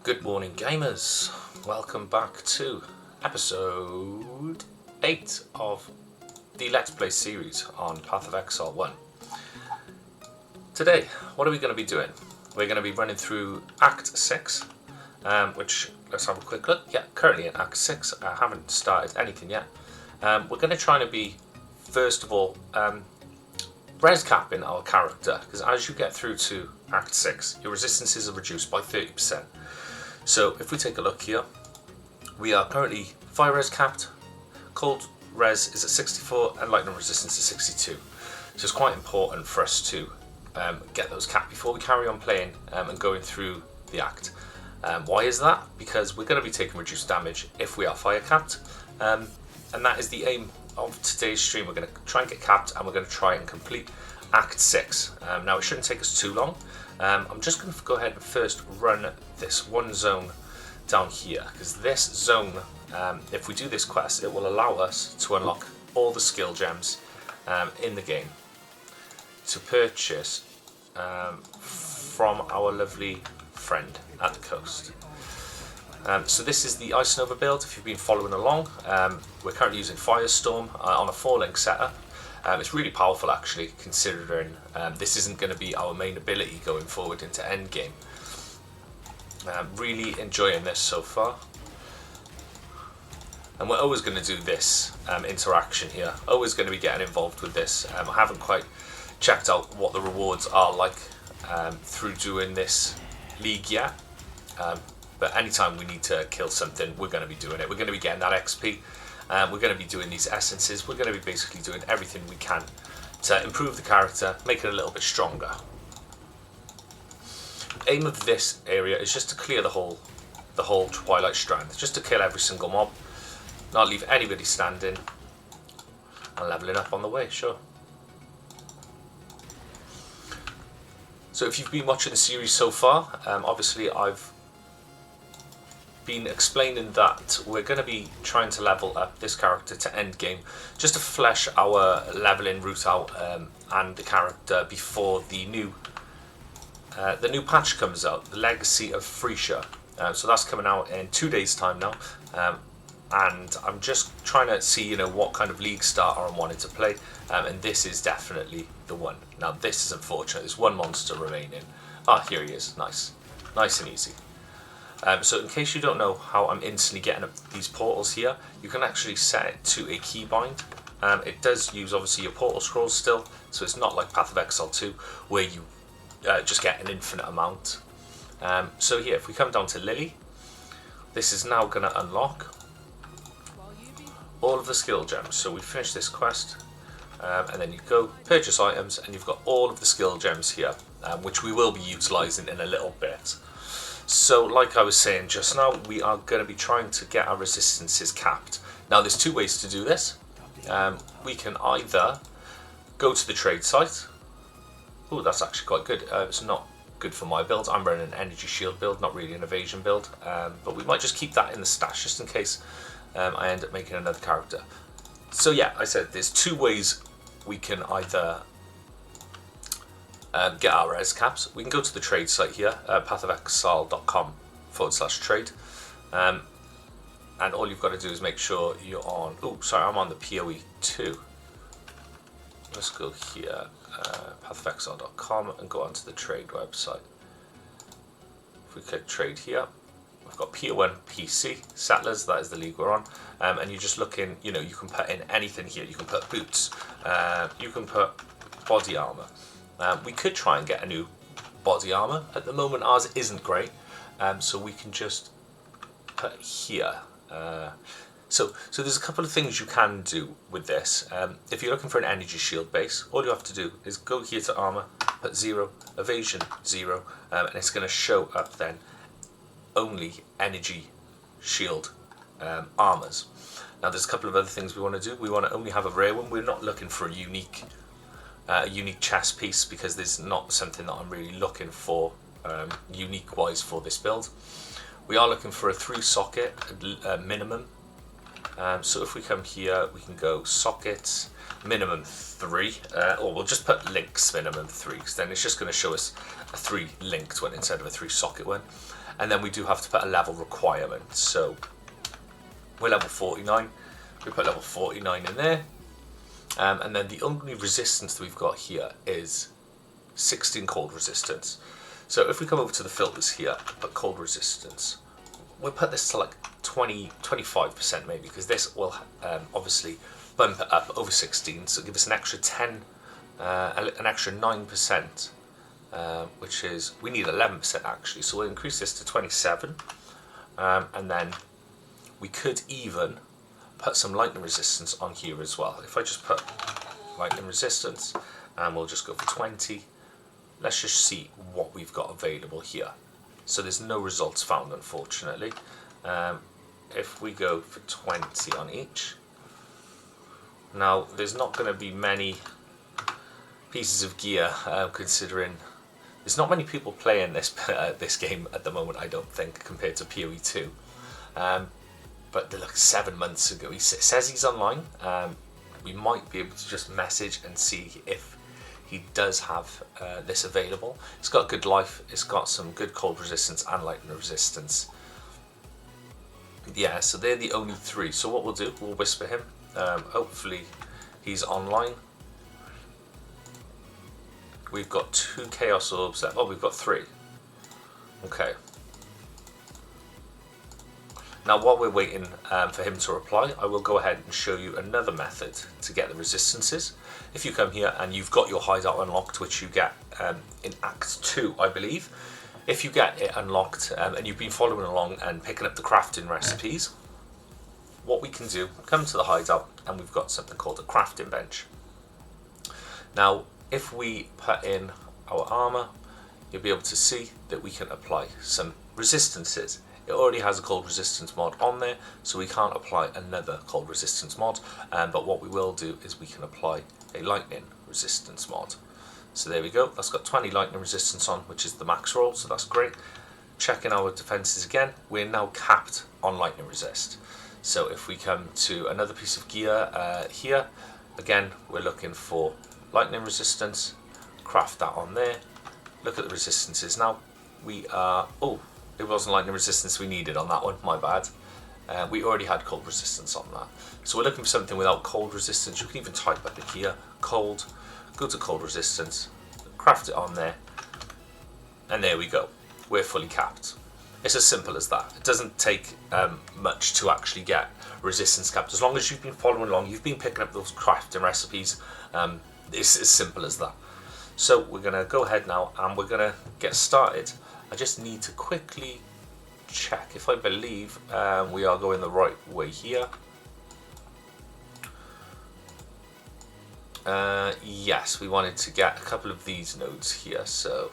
Good morning, gamers. Welcome back to episode 8 of the Let's Play series on Path of Exile 1. Today, what are we going to be doing? We're going to be running through Act 6, which, let's have a quick look. Yeah, currently in Act 6. I haven't started anything yet. We're going to try to be, first of all, res capping our character, because as you get through to Act 6, your resistances are reduced by 30%. So if we take a look here, we are currently fire res capped, cold res is at 64 and lightning resistance is 62. So it's quite important for us to get those capped before we carry on playing and going through the act. Why is that? Because we're going to be taking reduced damage if we are fire capped, and that is the aim of today's stream. We're going to try and get capped and we're going to try and complete Act 6. Now it shouldn't take us too long. I'm just going to go ahead and first run this one zone down here, because this zone, if we do this quest, it will allow us to unlock all the skill gems in the game to purchase from our lovely friend at the coast. So this is the Ice Nova build. If you've been following along, we're currently using Firestorm on a 4-link setup. It's really powerful actually, considering this isn't going to be our main ability going forward into endgame. Really enjoying this so far. And we're always going to do this interaction here, always going to be getting involved with this. I haven't quite checked out what the rewards are like through doing this league yet. But anytime we need to kill something, we're going to be doing it. We're going to be getting that XP. We're going to be doing these essences. We're going to be basically doing everything we can to improve the character, make it a little bit stronger. The aim of this area is just to clear the whole Twilight Strand, just to kill every single mob, not leave anybody standing, and leveling up on the way, sure. So if you've been watching the series so far, obviously I've been explaining that we're going to be trying to level up this character to end game, just to flesh our leveling route out and the character before the new patch comes out, the Legacy of Phrecia. So that's coming out in 2 days time now, and I'm just trying to see what kind of league starter I'm wanting to play, and this is definitely the one. Now this is unfortunate, there's one monster remaining. Here he is. Nice and easy. So in case you don't know how I'm instantly getting up these portals here, you can actually set it to a keybind. It does use obviously your portal scrolls still, so it's not like Path of Exile 2 where you just get an infinite amount. So here, if we come down to Lily, this is now going to unlock all of the skill gems. So we finish this quest, and then you go purchase items, and you've got all of the skill gems here, which we will be utilising in a little bit. So like I was saying just now, we are going to be trying to get our resistances capped. Now there's 2 ways to do this. We can either go to the trade site. Oh, that's actually quite good. It's not good for my build. I'm running an energy shield build, not really an evasion build. But we might just keep that in the stash just in case I end up making another character. So yeah, I said there's 2 ways we can either get our res caps. We can go to the trade site here, pathofexile.com/trade, and all you've got to do is make sure you're on. Oh, sorry, I'm on the PoE 2. Let's go here, pathofexile.com, and go onto the trade website. If we click trade here, we've got PO1 PC Settlers. That is the league we're on, and you're just looking. You can put in anything here. You can put boots. You can put body armor. We could try and get a new body armor. At the moment ours isn't great, so we can just put here. So there's a couple of things you can do with this. If you're looking for an energy shield base, all you have to do is go here to armor, put 0, evasion 0, and it's going to show up then only energy shield armors. Now there's a couple of other things we want to do. We want to only have a rare one. We're not looking for a unique chest piece, because there's not something that I'm really looking for unique wise for this build. We are looking for a 3 socket minimum. So if we come here, we can go sockets minimum 3, or we'll just put links minimum 3, because then it's just going to show us a 3 linked one instead of a 3 socket one. and then we do have to put a level requirement. So we're level 49, we put level 49 in there, and then the only resistance that we've got here is 16 cold resistance. So if we come over to the filters here, put cold resistance, we'll put this to like 25% maybe, because this will obviously bump it up over 16, so give us an extra 10, an extra 9%, which is, we need 11% actually, so we'll increase this to 27, and then we could even put some lightning resistance on here as well. If I just put lightning resistance, and we'll just go for 20, let's just see what we've got available here. So there's no results found, unfortunately. If we go for 20 on each, now there's not going to be many pieces of gear, considering there's not many people playing this this game at the moment, I don't think, compared to PoE 2. But like 7 months ago, he says he's online. We might be able to just message and see if he does have this available. It's got good life, it's got some good cold resistance and lightning resistance. Yeah, so they're the only 3. So what we'll do, we'll whisper him. Hopefully he's online. We've got 2 chaos orbs left. Oh, we've got 3. Okay. Now while we're waiting for him to reply, I will go ahead and show you another method to get the resistances. If you come here and you've got your hideout unlocked, which you get in Act 2, I believe. If you get it unlocked and you've been following along and picking up the crafting recipes, what we can do, come to the hideout, and we've got something called a crafting bench. Now, if we put in our armor, you'll be able to see that we can apply some resistances. It already has a cold resistance mod on there, so we can't apply another cold resistance mod, but what we will do is we can apply a lightning resistance mod. So there we go, that's got 20 lightning resistance on, which is the max roll, so that's great. Checking our defenses again, we're now capped on lightning resist. So if we come to another piece of gear here, again we're looking for lightning resistance, craft that on there. Look at the resistances now. We are, oh, it wasn't lightning resistance we needed on that one, my bad. We already had cold resistance on that. So we're looking for something without cold resistance. You can even type up in here, cold, go to cold resistance, craft it on there, and there we go. We're fully capped. It's as simple as that. It doesn't take much to actually get resistance capped. As long as you've been following along, you've been picking up those crafting recipes, it's as simple as that. So we're going to go ahead now and we're going to get started. I just need to quickly check if I believe we are going the right way here. Yes, we wanted to get a couple of these nodes here, so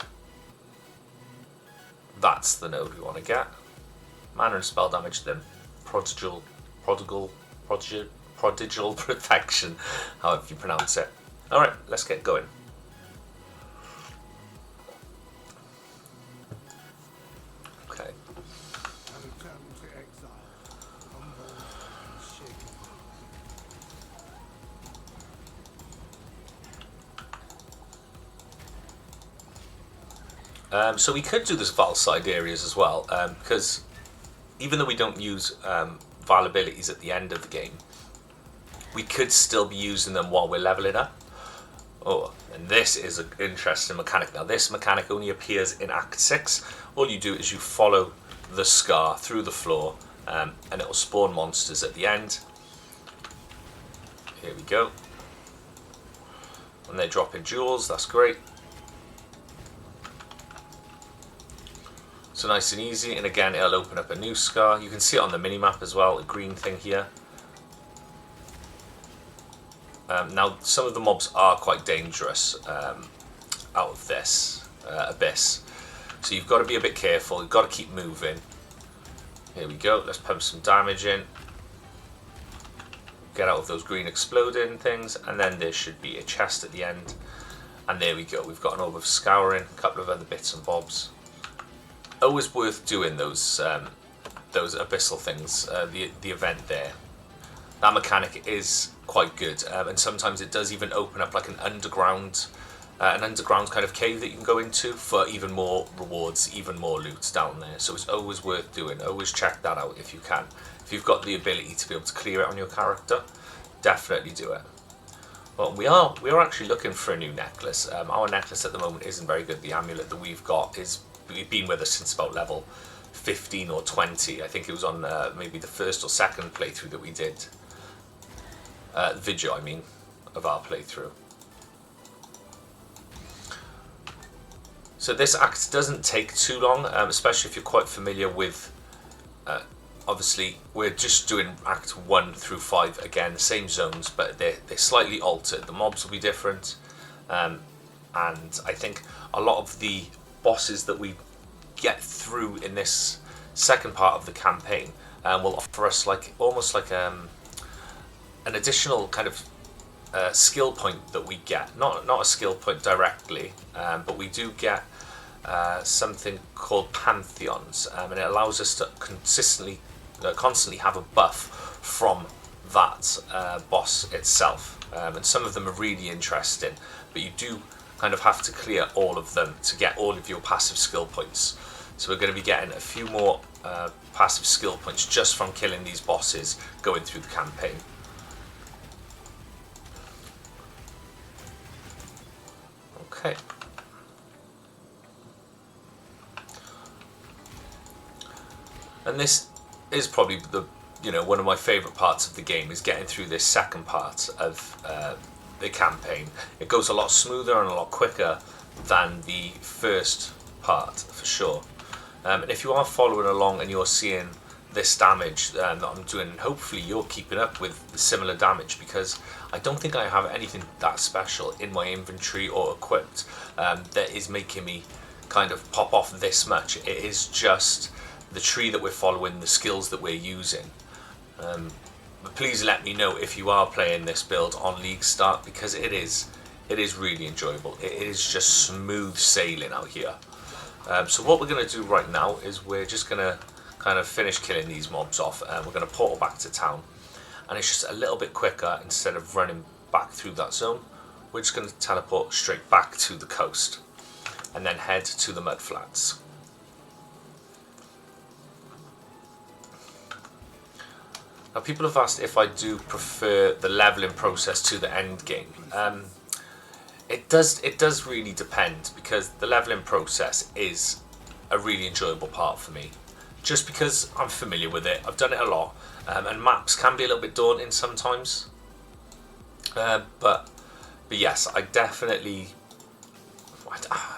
that's the node we want to get. Mana and spell damage, then prodigal protection, however you pronounce it. Alright, let's get going. Okay. So we could do this Val side areas as well, because even though we don't use Val abilities at the end of the game, we could still be using them while we're leveling up. Oh, and this is an interesting mechanic. Now this mechanic only appears in Act 6. All you do is you follow the scar through the floor, and it will spawn monsters at the end. Here we go. And they're dropping jewels, that's great. So nice and easy, and again it'll open up a new scar. You can see it on the minimap as well, a green thing here. Now some of the mobs are quite dangerous out of this abyss, so you've got to be a bit careful, you've got to keep moving. Here we go, let's pump some damage in. Get out of those green exploding things, and then there should be a chest at the end. And there we go, we've got an orb of scouring, a couple of other bits and bobs. Always worth doing those abyssal things, the event there. That mechanic is quite good, and sometimes it does even open up like an underground an underground kind of cave that you can go into for even more rewards, even more loot down there. So it's always worth doing. Always check that out if you can. If you've got the ability to be able to clear it on your character, definitely do it. Well, we are actually looking for a new necklace. Our necklace at the moment isn't very good. The amulet that we've got is been with us since about level 15 or 20. I think it was on maybe the first or second playthrough that we did. Video, I mean, of our playthrough. So this act doesn't take too long, especially if you're quite familiar with. Obviously, we're just doing Act 1 through 5 again, same zones, but they're slightly altered. The mobs will be different, and I think a lot of the bosses that we get through in this second part of the campaign will offer us almost like an additional kind of skill point that we get. Not a skill point directly, but we do get something called pantheons, and it allows us to constantly have a buff from that boss itself, and some of them are really interesting, but you do kind of have to clear all of them to get all of your passive skill points. So we're going to be getting a few more passive skill points just from killing these bosses going through the campaign. Okay. And this is probably one of my favourite parts of the game, is getting through this second part of the campaign. It goes a lot smoother and a lot quicker than the first part, for sure. And if you are following along and you're seeing this damage that I'm doing, hopefully you're keeping up with the similar damage, because I don't think I have anything that special in my inventory or equipped that is making me kind of pop off this much. It is just the tree that we're following, the skills that we're using. But please let me know if you are playing this build on League Start, because it is really enjoyable. It is just smooth sailing out here. So what we're going to do right now is we're just going to kind of finish killing these mobs off, and we're going to portal back to town, and it's just a little bit quicker. Instead of running back through that zone, we're just going to teleport straight back to the coast and then head to the mudflats. Now, people have asked if I do prefer the leveling process to the end game. It does really depend, because the leveling process is a really enjoyable part for me, just because I'm familiar with it. I've done it a lot, and maps can be a little bit daunting sometimes. But yes, I definitely.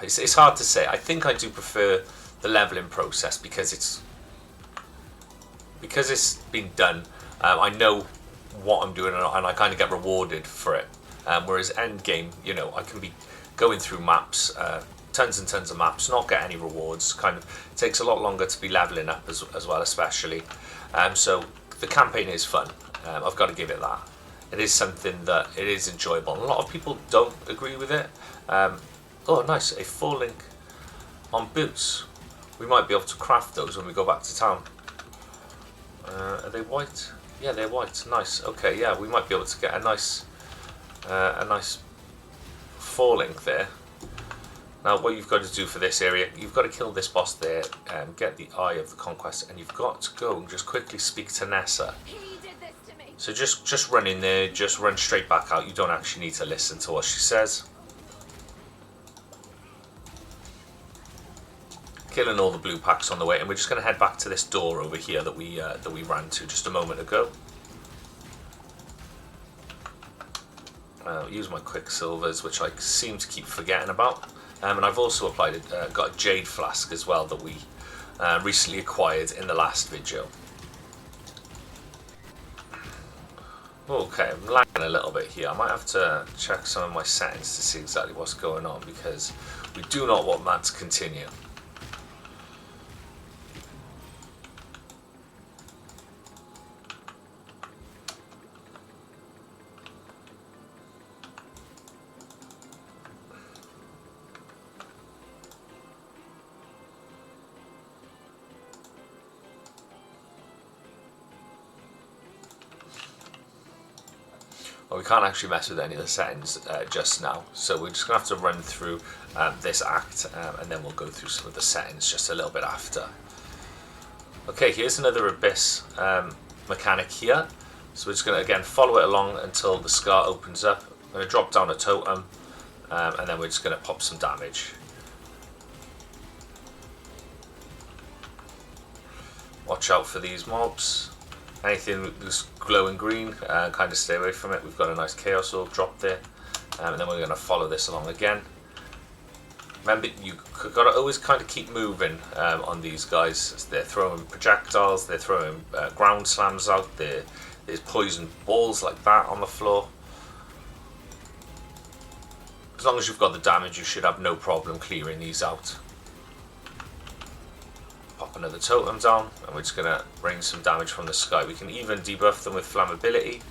It's hard to say. I think I do prefer the leveling process because it's been done. I know what I'm doing, and I kind of get rewarded for it. Whereas end game, I can be going through maps, tons and tons of maps, not get any rewards. Kind of takes a lot longer to be leveling up as well, especially. So the campaign is fun. I've got to give it that. It is something that it is enjoyable. And a lot of people don't agree with it. Oh, nice, a full link on boots. We might be able to craft those when we go back to town. Are they white? Yeah, they're white. Nice. Okay, yeah, we might be able to get a nice full link there. Now, what you've got to do for this area, you've got to kill this boss there and get the Eye of the Conquest, and you've got to go and just quickly speak to Nessa. So just run in there, just run straight back out. You don't actually need to listen to what she says. Killing all the blue packs on the way, and we're just going to head back to this door over here that we ran to just a moment ago. Use my quicksilvers, which I seem to keep forgetting about, and I've also got a jade flask as well that we recently acquired in the last video. Okay, I'm lagging a little bit here. I might have to check some of my settings to see exactly what's going on, because we do not want that to continue. Well, we can't actually mess with any of the settings just now, so we're just going to have to run through this act, and then we'll go through some of the settings just a little bit after. Okay, here's another Abyss mechanic here. So we're just going to again follow it along until the scar opens up. I'm going to drop down a totem, and then we're just going to pop some damage. Watch out for these mobs. Anything that's glowing green, kind of stay away from it. We've got a nice Chaos Orb drop there, and then we're going to follow this along again. Remember, you got to always kind of keep moving on these guys. They're throwing projectiles, they're throwing ground slams out, there's poison balls like that on the floor. As long as you've got the damage, you should have no problem clearing these out. Pop another totem down, and we're just going to rain some damage from the sky. We can even debuff them with flammability.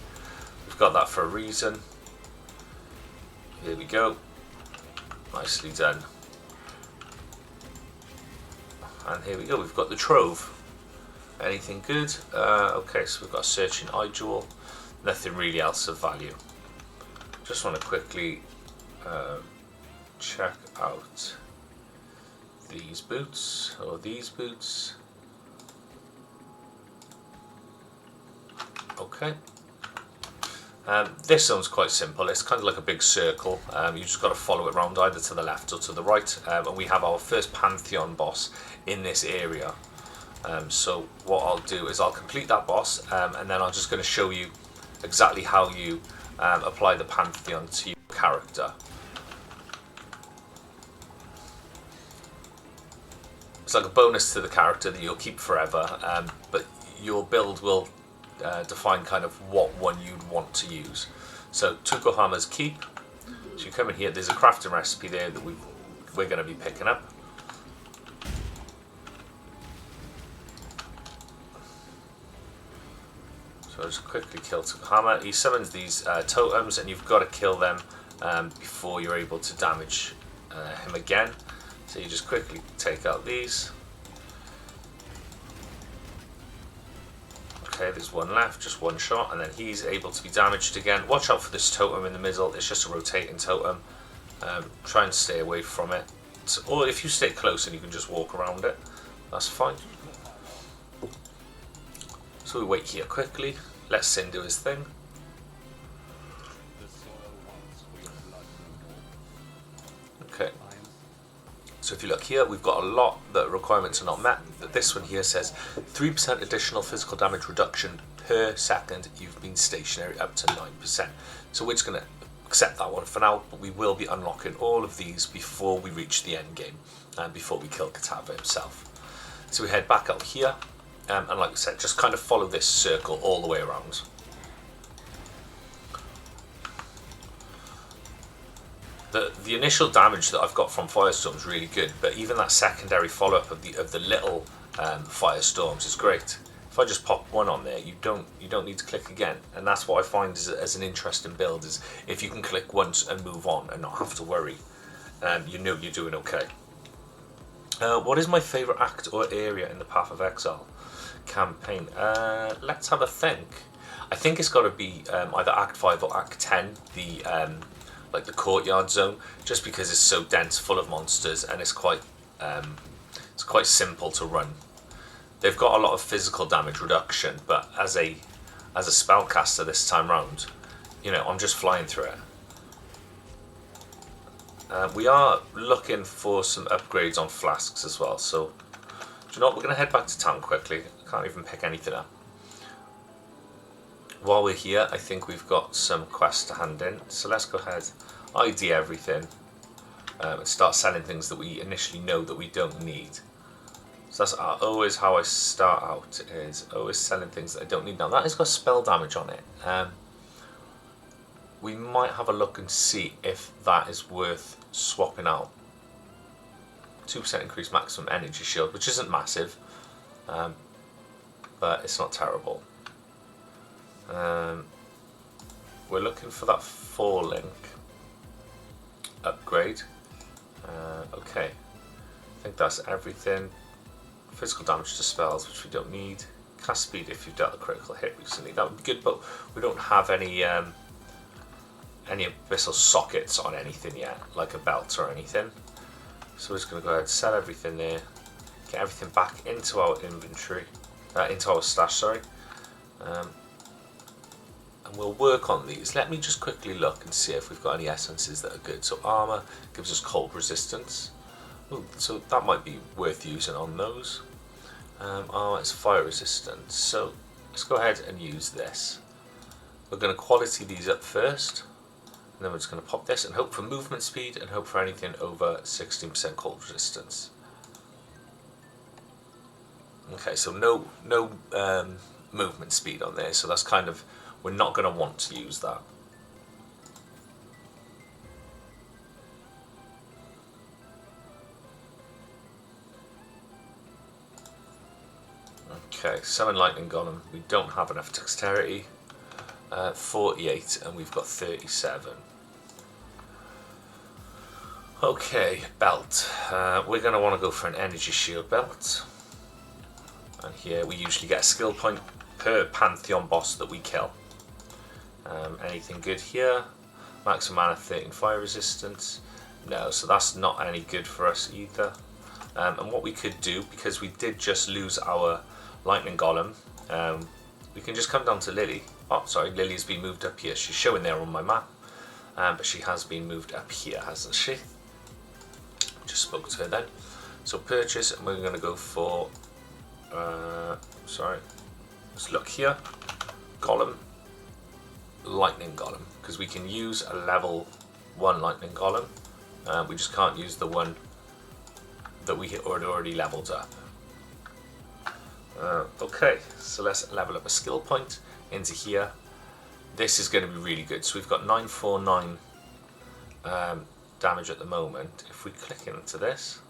We've got that for a reason. Here we go. Nicely done. And here we go, we've got the Trove. Anything good? Okay, so we've got a Searching Eye Jewel. Nothing really else of value. Just want to quickly check out these boots, or these boots. Okay. This zone's quite simple. It's kind of like a big circle. You just got to follow it around either to the left or to the right. And we have our first Pantheon boss in this area. So what I'll do is I'll complete that boss, and then I'm just going to show you exactly how you apply the Pantheon to your character. It's like a bonus to the character that you'll keep forever, but your build will define kind of what one you'd want to use. So Tukohama's Keep. So you come in here, there's a crafting recipe there that we're going to be picking up. So I'll just quickly kill Tukohama. He summons these totems, and you've got to kill them before you're able to damage him again. So you just quickly take out these. Okay, there's one left, just one shot, and then he's able to be damaged again. Watch out for this totem in the middle. It's just a rotating totem. Try and stay away from it. So, or if you stay close and you can just walk around it, that's fine. So we wait here quickly. Let Sin do his thing. Okay. So if you look here, we've got a lot that requirements are not met. But this one here says 3% additional physical damage reduction per second you've been stationary, up to 9%. So we're just going to accept that one for now, but we will be unlocking all of these before we reach the end game, and before we kill Katava himself. So we head back out here, and like I said, just kind of follow this circle all the way around. The initial damage that I've got from Firestorm is really good, but even that secondary follow-up of the little Firestorms is great. If I just pop one on there, you don't need to click again, and that's what I find as an interesting build, is if you can click once and move on and not have to worry, you know you're doing okay. What is my favourite act or area in the Path of Exile campaign? Let's have a think. I think it's got to be either Act 5 or Act 10, like the courtyard zone, just because it's so dense, full of monsters, and it's quite simple to run. They've got a lot of physical damage reduction, but as a spellcaster this time round, you know, I'm just flying through it. We are looking for some upgrades on flasks as well, so do you know what, we're going to head back to town quickly. I can't even pick anything up. While we're here, I think we've got some quests to hand in, so let's go ahead, ID everything, and start selling things that we initially know that we don't need. So that's always how I start out, is always selling things that I don't need. Now that has got spell damage on it. We might have a look and see if that is worth swapping out. 2% increased maximum energy shield, which isn't massive, but it's not terrible. We're looking for that 4-link upgrade. Okay, I think that's everything. Physical damage to spells, which we don't need. Cast speed if you've dealt a critical hit recently, that would be good, but we don't have any any abyssal sockets on anything yet, like a belt or anything. So we're just going to go ahead and sell everything there, get everything back into our inventory, into our stash, sorry. And we'll work on these. Let me just quickly look and see if we've got any essences that are good. So armor gives us cold resistance. Ooh, so that might be worth using on those. Armor is fire resistance. So let's go ahead and use this. We're going to quality these up first. And then we're just going to pop this and hope for movement speed and hope for anything over 16% cold resistance. Okay, so no movement speed on there, so that's kind of, we're not going to want to use that. Okay, summon lightning golem. We don't have enough dexterity. 48 and we've got 37. Okay, belt. We're going to want to go for an energy shield belt. And here we usually get a skill point per Pantheon boss that we kill. Anything good here? Maximum mana 13 fire resistance. No, so that's not any good for us either. And what we could do, because we did just lose our lightning golem, we can just come down to Lily. Oh, sorry, Lily's been moved up here. She's showing there on my map, but she has been moved up here, hasn't she? Just spoke to her then. So purchase, and we're going to go for, sorry, let's look here. Golem, lightning golem, because we can use a level 1 lightning golem. We just can't use the one that we already leveled up. Okay, so let's level up a skill point into here. This is going to be really good. So we've got 949 damage at the moment. If we click into this,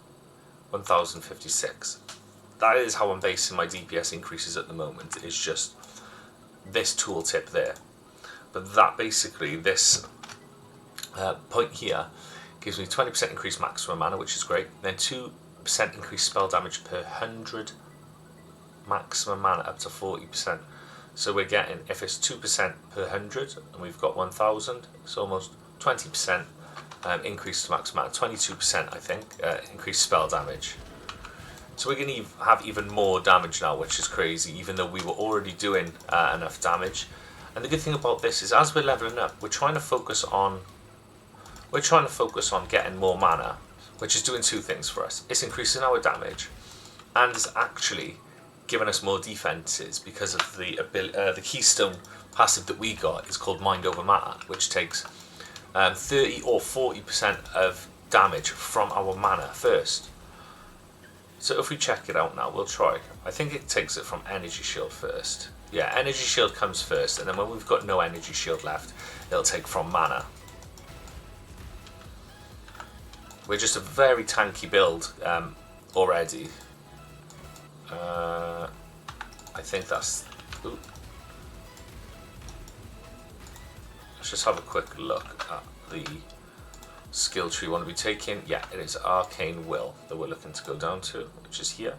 1056. That is how I'm basing my DPS increases at the moment. It's just this tooltip there. But that basically, this point here gives me 20% increased maximum mana, which is great. Then 2% increased spell damage per 100 maximum mana up to 40%. So we're getting, if it's 2% per 100 and we've got 1000, it's almost 20% increase to maximum mana, 22% I think, increased spell damage. So we're going to have even more damage now, which is crazy, even though we were already doing enough damage. And the good thing about this is, as we're leveling up, we're trying to focus on getting more mana, which is doing two things for us. It's increasing our damage, and it's actually giving us more defenses because of the keystone passive that we got is called Mind Over Matter, which takes 30 or 40% of damage from our mana first. So if we check it out now, we'll try. I think it takes it from Energy Shield first. Yeah, Energy Shield comes first, and then when we've got no Energy Shield left, it'll take from mana. We're just a very tanky build already. I think that's... Ooh. Let's just have a quick look at the skill tree we want to be taking. Yeah, it is Arcane Will that we're looking to go down to, which is here.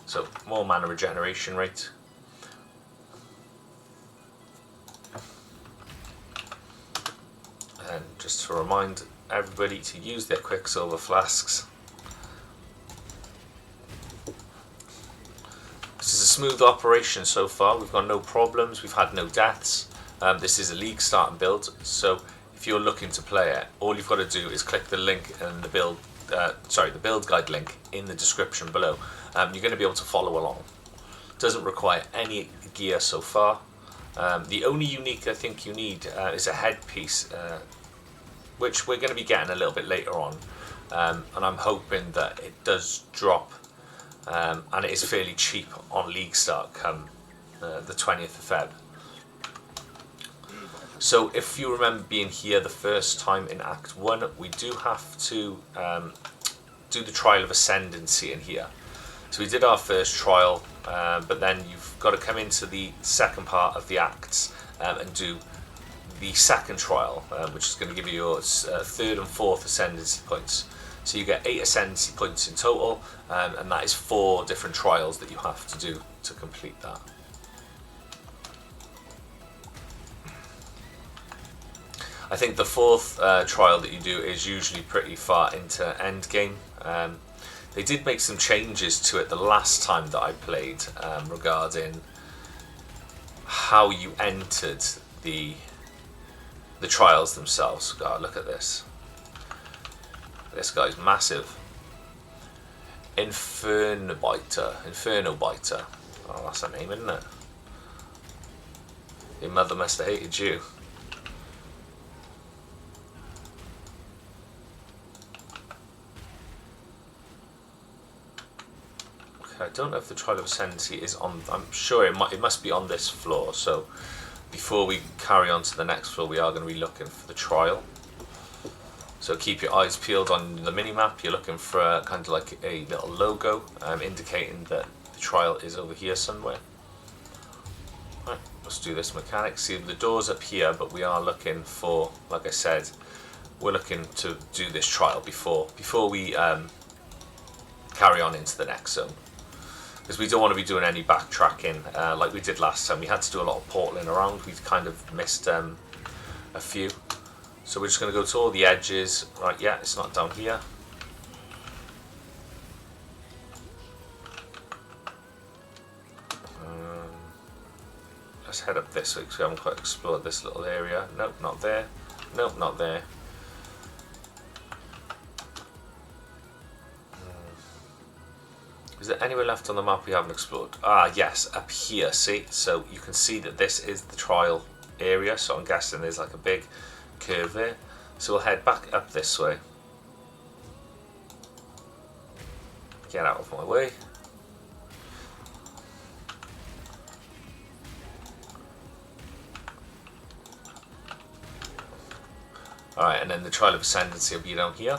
So more mana regeneration rate. And just to remind everybody to use their Quicksilver flasks. This is a smooth operation so far. We've got no problems. We've had no deaths. This is a league starting build, so if you're looking to play it, all you've got to do is click the link in the build, the build guide link in the description below. You're going to be able to follow along. It doesn't require any gear so far. The only unique I think you need is a headpiece, which we're going to be getting a little bit later on, and I'm hoping that it does drop, and it is fairly cheap on League Start come the 20th of Feb. So if you remember being here the first time in Act 1, we do have to do the Trial of Ascendancy in here. So we did our first trial, but then you've got to come into the second part of the acts and do the second trial, which is going to give you your third and fourth Ascendancy points. So you get 8 Ascendancy points in total, and that is 4 different trials that you have to do to complete that. I I think the fourth trial that you do is usually pretty far into end game. They did make some changes to it the last time that I played regarding how you entered the trials themselves. God, look at this. This guy's massive. Inferno Biter. Oh, that's a name, isn't it? Your mother must have hated you. Okay, I don't know if the Trial of Ascendancy is on. I'm sure it must be on this floor. So before we carry on to the next floor, we are going to be looking for the trial. So keep your eyes peeled on the mini-map. You're looking for kind of like a little logo indicating that the trial is over here somewhere. Right, let's do this mechanic. See, the door's up here, but we are looking for, like I said, we're looking to do this trial before we carry on into the next zone. Because we don't want to be doing any backtracking like we did last time. We had to do a lot of portaling around. We've kind of missed a few. So we're just going to go to all the edges. Right, yeah, it's not down here. Let's head up this way because we haven't quite explored this little area. Nope, not there. Nope, not there. Is there anywhere left on the map we haven't explored? Ah, yes, up here, see? So you can see that this is the trial area, so I'm guessing there's like a big curve there. So we'll head back up this way. Get out of my way. Alright, and then the Trial of Ascendancy will be down here.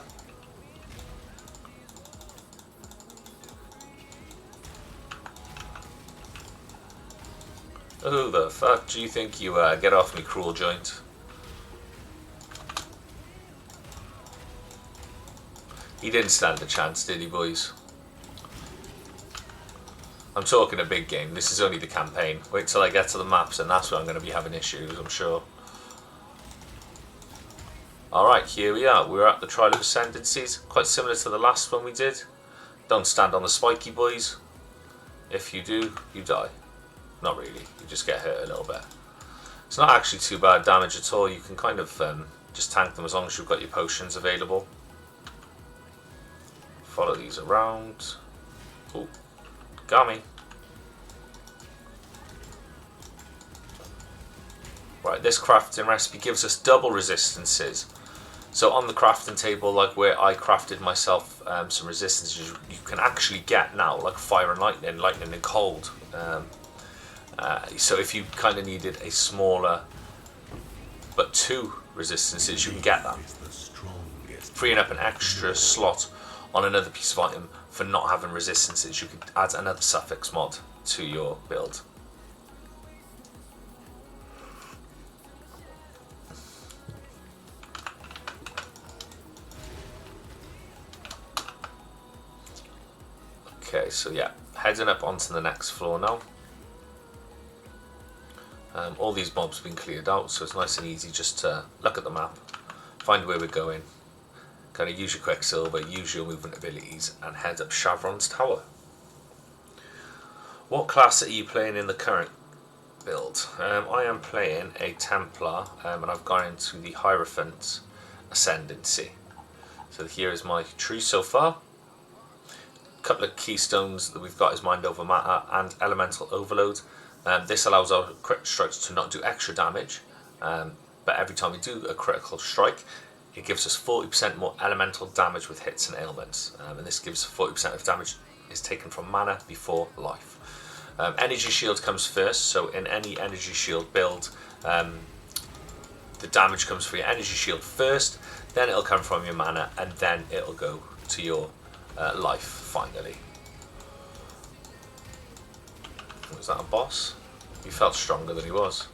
Who the fuck do you think you are? Get off me, cruel joint. He didn't stand a chance, did he, boys? I'm talking a big game. This is only the campaign. Wait till I get to the maps and that's where I'm going to be having issues, I'm sure. Alright, here we are. We're at the Trial of Ascendancies. Quite similar to the last one we did. Don't stand on the spiky, boys. If you do, you die. Not really. You just get hurt a little bit. It's not actually too bad damage at all. You can kind of just tank them as long as you've got your potions available. Follow these around. Oh, got me. Right, this crafting recipe gives us double resistances. So on the crafting table, like where I crafted myself some resistances, you can actually get now like fire and lightning, lightning and cold. So if you kind of needed a smaller but 2 resistances, you can get that. Freeing up an extra slot on another piece of item for not having resistances, you could add another suffix mod to your build. Okay, so yeah, heading up onto the next floor now. All these mobs have been cleared out, so it's nice and easy just to look at the map, find where we're going, kind of use your Quicksilver, use your movement abilities, and head up Chevron's Tower. What class are you playing in the current build? I am playing a Templar, and I've gone into the Hierophant Ascendancy. So here is my tree so far. A couple of keystones that we've got is Mind Over Matter and Elemental Overload. This allows our crit strikes to not do extra damage, but every time we do a critical strike, it gives us 40% more elemental damage with hits and ailments, and this gives 40% of damage is taken from mana before life. Energy shield comes first, so in any energy shield build, the damage comes from your energy shield first, then it'll come from your mana, and then it'll go to your life finally. Was that a boss? He felt stronger than he was.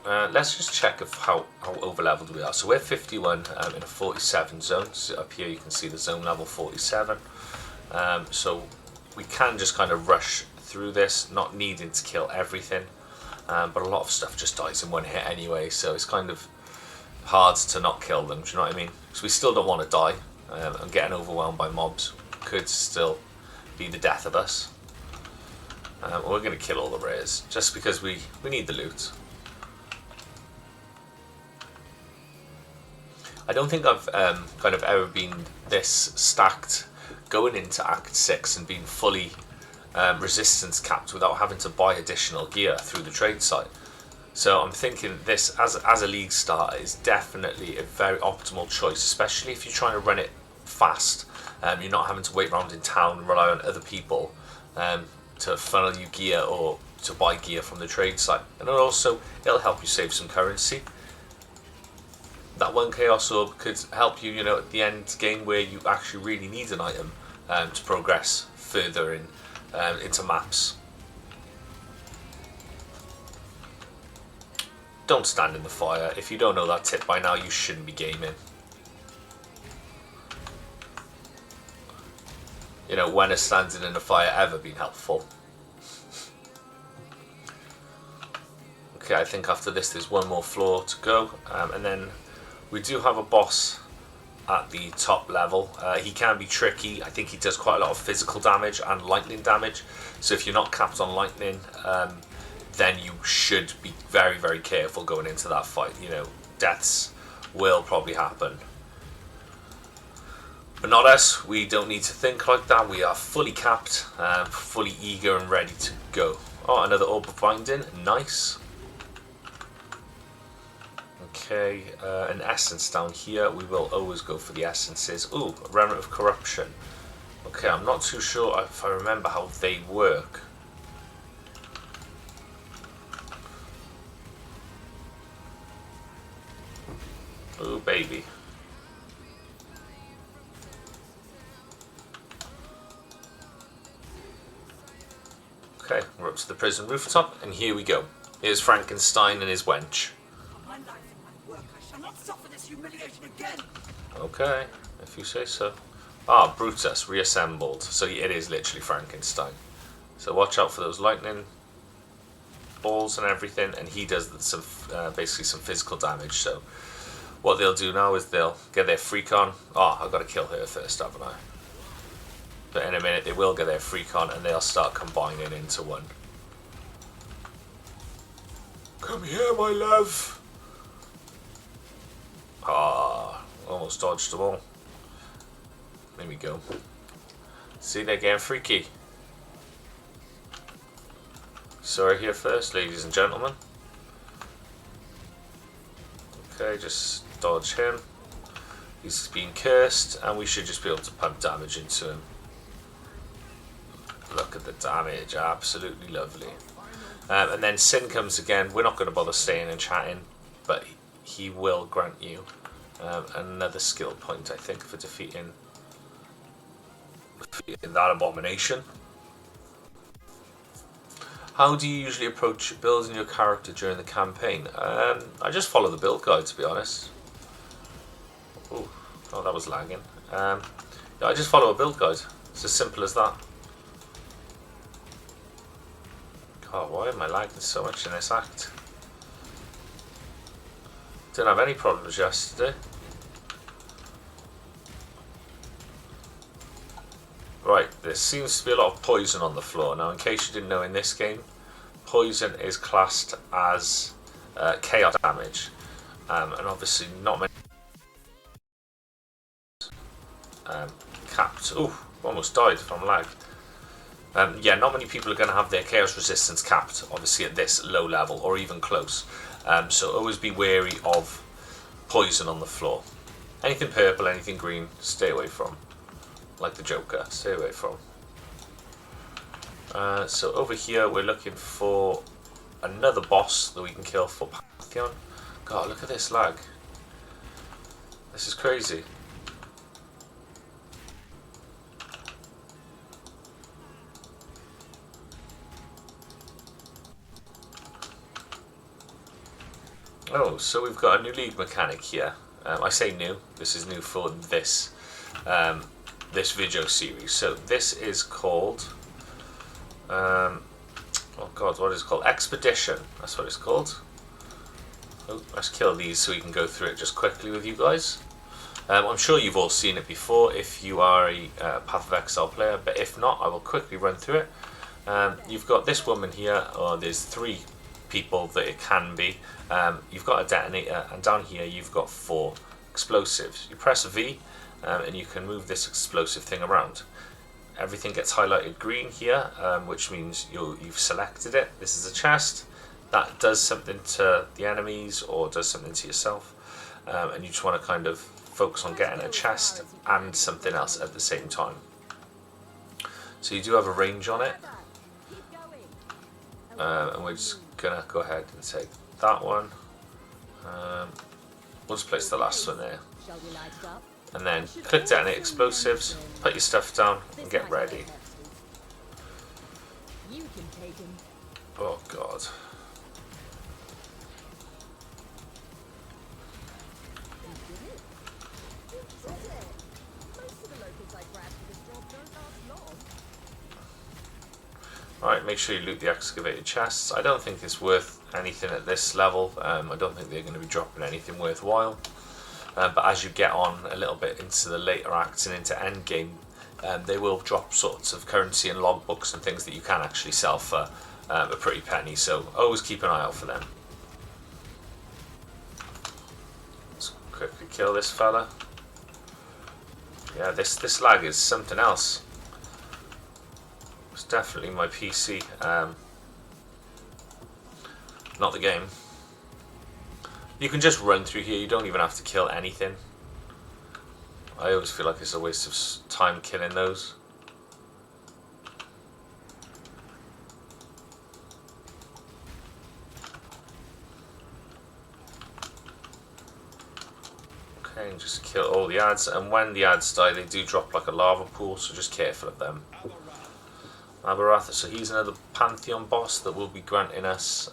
Let's just check how over leveled we are. So we're 51 in a 47 zone. So up here you can see the zone level 47. So we can just kind of rush through this, not needing to kill everything. but a lot of stuff just dies in one hit anyway, so it's kind of hard to not kill them, do you know what I mean? Because we still don't want to die, and getting overwhelmed by mobs could still be the death of us. We're going to kill all the rares, just because we need the loot. I don't think I've kind of ever been this stacked going into Act 6 and being fully resistance capped without having to buy additional gear through the trade site. So I'm thinking this, as a league starter, is definitely a very optimal choice, especially if you're trying to run it fast. You're not having to wait around in town and rely on other people to funnel you gear or to buy gear from the trade site. And also, it'll help you save some currency. That one Chaos Orb could help you, you know, at the end game where you actually really need an item to progress further into maps. Don't stand in the fire. If you don't know that tip by now, you shouldn't be gaming. You know, when has standing in the fire ever been helpful? Okay, I think after this there's one more floor to go, and then we do have a boss at the top level. He can be tricky. I think he does quite a lot of physical damage and lightning damage, so if you're not capped on lightning, then you should be very, very careful going into that fight. You know, deaths will probably happen. But not us, we don't need to think like that. We are fully capped, fully eager and ready to go. Oh, another Orb of Binding, nice. Okay, an essence down here. We will always go for the essences. Ooh, a Remnant of Corruption. Okay, I'm not too sure if I remember how they work. Ooh, baby. Okay, we're up to the prison rooftop, and here we go. Here's Frankenstein and his wench. Okay, if you say so. Ah, Brutus reassembled. So it is literally Frankenstein. So watch out for those lightning balls and everything, and he does some basically some physical damage. So what they'll do now is they'll get their freak on. Oh, I've got to kill her first, haven't I? But in a minute they will get their freak on and they'll start combining into one. Come here, my love. Ah, almost dodged them all. There we go. See, they're getting freaky. Sorry here first, ladies and gentlemen. Okay, just dodge him. He's being cursed, and we should just be able to pump damage into him. Look at the damage, absolutely lovely. And then Sin comes again. We're not going to bother staying and chatting, but he will grant you another skill point, I think, for defeating that abomination. How do you usually approach building your character during the campaign? I just follow the build guide, to be honest. Ooh, oh, that was lagging. Yeah, I just follow a build guide. It's as simple as that. God, why am I lagging so much in this act? Didn't have any problems yesterday. Right, there seems to be a lot of poison on the floor. Now, in case you didn't know, in this game, poison is classed as chaos damage. And obviously not many capped. Ooh, almost died from lag. Yeah, not many people are going to have their chaos resistance capped, obviously at this low level, or even close. So always be wary of poison on the floor. Anything purple, anything green, stay away from. Like the Joker, stay away from. So over here we're looking for another boss that we can kill for Pantheon. God, look at this lag. This is crazy. Oh, so we've got a new league mechanic here. I say new, this is new for this this video series. So this is called Oh god, what is it called? Expedition. That's what it's called. Oh, let's kill these so we can go through it just quickly with you guys. I'm sure you've all seen it before if you are a Path of Exile player, but if not, I will quickly run through it. You've got this woman here, or there's 3 people that it can be. You've got a detonator, and down here you've got 4 explosives. You press V, and you can move this explosive thing around. Everything gets highlighted green here, which means you've selected it. This is a chest that does something to the enemies or does something to yourself, and you just want to kind of focus on getting a chest and something else at the same time. So you do have a range on it, and we're just gonna go ahead and take that one. We'll just place the last one there, and then click detonate explosives, put your stuff down and get ready. Oh god. Alright, make sure you loot the excavated chests. I don't think it's worth anything at this level. I don't think they're going to be dropping anything worthwhile. But as you get on a little bit into the later acts and into endgame, they will drop sorts of currency and logbooks and things that you can actually sell for a pretty penny. So always keep an eye out for them. Let's quickly kill this fella. Yeah, this lag is something else. It's definitely my PC, not the game. You can just run through here, you don't even have to kill anything. I always feel like it's a waste of time killing those. Okay, and just kill all the ads, and when the ads die they do drop like a lava pool, so just careful of them. Abaratha, so he's another Pantheon boss that will be granting us,